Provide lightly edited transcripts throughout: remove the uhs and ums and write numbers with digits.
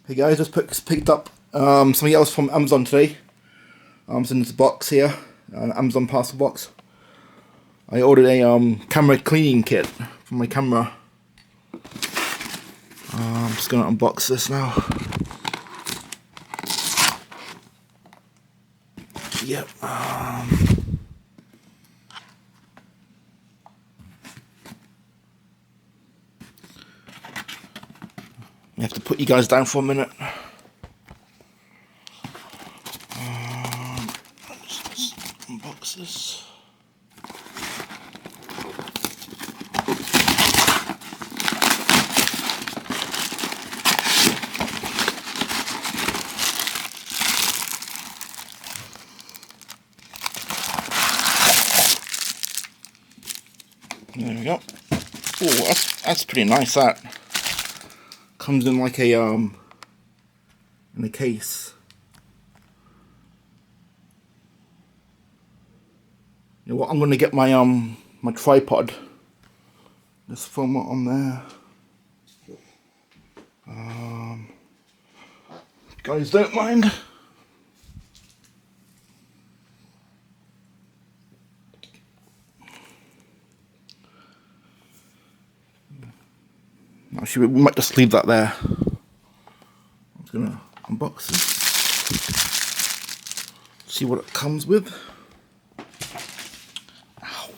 Hey guys, just picked up something else from Amazon today. It's in this box here, Amazon parcel box. I ordered a camera cleaning kit for my camera. I'm just gonna unbox this now. Yep. I have to put you guys down for a minute. Let's unbox this. There we go. Oh, that's pretty nice. That comes in like a in a case. You know what? I'm gonna get my my tripod. Just film it on there. Guys, don't mind. Actually, we might just leave that there. I'm just gonna unbox this. See what it comes with. Ow.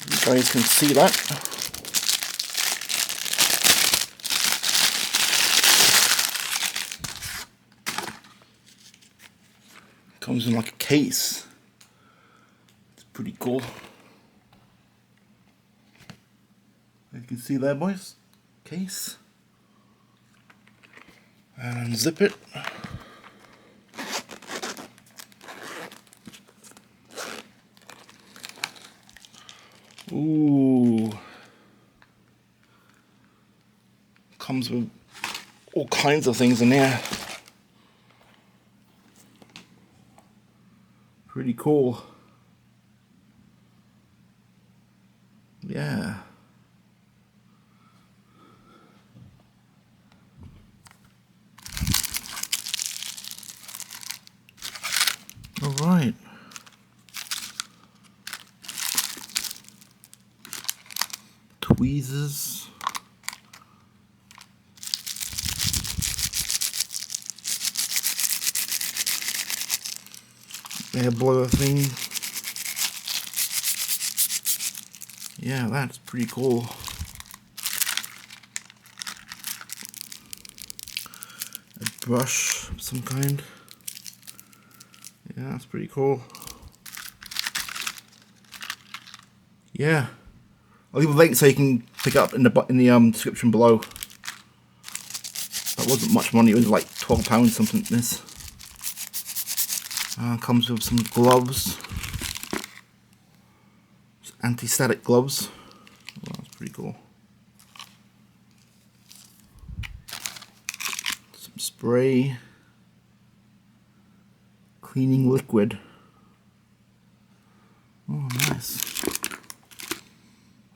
You guys can see that. Comes in like a case. It's pretty cool. You can see there, boys. Case. And zip it. Ooh. Comes with all kinds of things in there. Pretty cool. Yeah. All right. Tweezers. Air blower thing. Yeah, that's pretty cool. A brush of some kind. Yeah, that's pretty cool. Yeah, I'll leave a link so you can pick it up in the description below. That wasn't much money. It was like £12 something. This comes with some gloves. Anti-static gloves. Well, that's pretty cool. Some spray. Cleaning liquid. Oh, nice.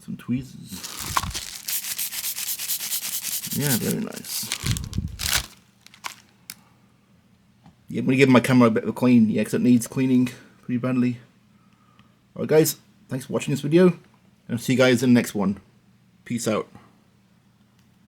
Some tweezers. Yeah, very nice. Yeah, I'm going to give my camera a bit of a clean. Yeah, because it needs cleaning pretty badly. Alright guys, thanks for watching this video. And I'll see you guys in the next one. Peace out.